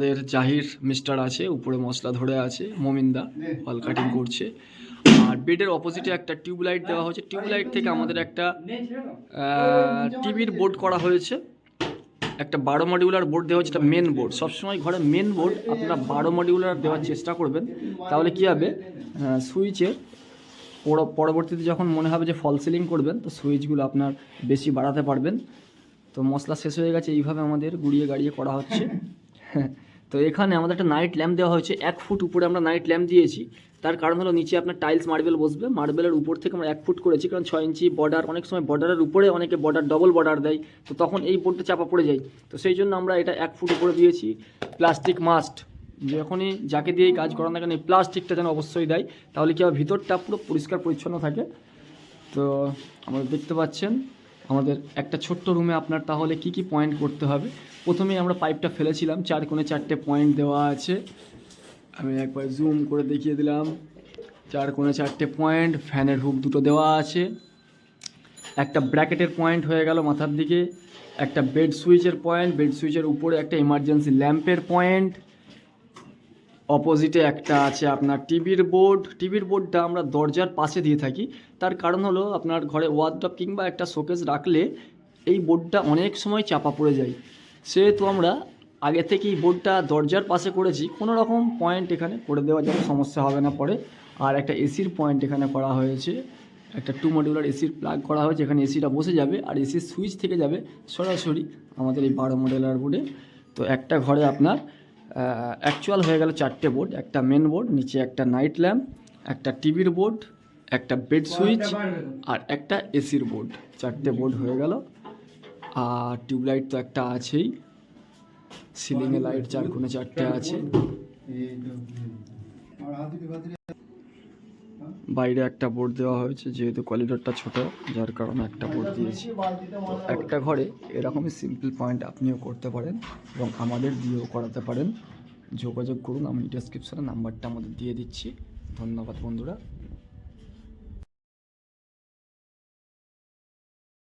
আমাদের জাহির মিস্টার আছে, উপরে মশলা ধরে আছে, মোমিনদা ওয়াল কাটিং করছে। আর বেডের অপোজিটে একটা টিউবলাইট দেওয়া হয়েছে। টিউবলাইট থেকে আমাদের একটা টিভির বোর্ড করা হয়েছে, একটা 12 মডিউলার বোর্ড দেওয়া হচ্ছে। এটা মেন বোর্ড। সবসময় ঘরে মেন বোর্ড আপনারা 12 মডিউলার দেওয়ার চেষ্টা করবেন, তাহলে কী হবে, সুইচের পরবর্তীতে যখন মনে হবে যে ফল সিলিং করবেন, তো সুইচগুলো আপনার বেশি বাড়াতে পারবেন। তো মশলা শেষ হয়ে গেছে, এইভাবে আমাদের গুড়িয়ে গাড়িয়ে করা হচ্ছে। তো এখানে আমাদের একটা নাইট ল্যাম্প দেওয়া হয়েছে, 1 ফুট উপরে আমরা নাইট ল্যাম্প দিয়েছি। তার কারণ হলো নিচে আপনার টাইলস মার্বেল বসবে, মার্বেলের উপর থেকে আমরা 1 ফুট করেছি, কারণ 6 ইঞ্চি বর্ডার, অনেক সময় বর্ডারের উপরে অনেকে বর্ডার ডবল বর্ডার দেয়, তো তখন এই বোর্ডটা চাপা পড়ে যায়। তো সেই জন্য আমরা এটা 1 ফুট উপরে দিয়েছি। প্লাস্টিক মাস্ট, যখনই যাকে দিয়েই কাজ করান না কেন এই প্লাস্টিকটা যেন অবশ্যই দেয়, তাহলে কি হবে, ভিতরটা পুরো পরিষ্কার পরিচ্ছন্ন থাকে। তো আমরা দেখতে পাচ্ছেন আমাদের একটা ছোট্ট রুমে আপনার তাহলে কি কি পয়েন্ট করতে হবে। প্রথমেই আমরা পাইপটা ফেলেছিলাম, 4 কোণে 4টে পয়েন্ট দেওয়া আছে। আমি একবার জুম করে দেখিয়ে দিলাম, 4 কোণে 4টে পয়েন্ট, ফ্যানের হুক 2টো দেওয়া আছে, একটা ব্র্যাকেটের পয়েন্ট হয়ে গেল মাথার দিকে, একটা বেড সুইচের পয়েন্ট, বেড সুইচের উপরে একটা ইমার্জেন্সি ল্যাম্পের পয়েন্ট, অপোজিটে একটা আছে আপনার টিভির বোর্ড। টিভির বোর্ডটা আমরা দরজার পাশে দিয়ে থাকি, তার কারণ হলো আপনার ঘরে ওয়ার্ডরোব কিংবা একটা শোকেস রাখলে এই বোর্ডটা অনেক সময় চাপা পড়ে যায়, সেহেতু আমরা আগে থেকেই বোর্ডটা দরজার পাশে করেছি, কোনো রকম পয়েন্ট এখানে করে দেওয়া যাবে, সমস্যা হবে না পরে। আর একটা এসির পয়েন্ট এখানে করা হয়েছে, একটা 2 মডিউলার এসির প্লাগ করা হয়েছে, এখানে এসিটা বসে যাবে আর এসির সুইচ থেকে যাবে সরাসরি আমাদের এই 12 মডিউলার বোর্ডে। তো একটা ঘরে আপনার অ্যাকচুয়াল হয়ে গেল 4টে বোর্ড, একটা মেন বোর্ড, নিচে একটা নাইট ল্যাম্প, একটা টিভির বোর্ড, একটা বেড সুইচ আর একটা এসির বোর্ড, 4টে বোর্ড হয়ে গেল। আর টিউবলাইট তো একটা আছেই, সিলিংয়ে লাইট 4 কোণে 4টে আছে, বাইরে একটা বোর্ড দেওয়া হয়েছে, যেহেতু করিডোরটা ছোট যার কারণে একটা বোর্ড দিয়েছি। একটা ঘরে এরকমই সিম্পল পয়েন্ট আপনিও করতে পারেন এবং আমাদের দিয়েও করাতে পারেন। যোগাযোগ করুন, আমি ডেসক্রিপশনে নাম্বারটা আমাদের দিয়ে দিচ্ছি। ধন্যবাদ বন্ধুরা।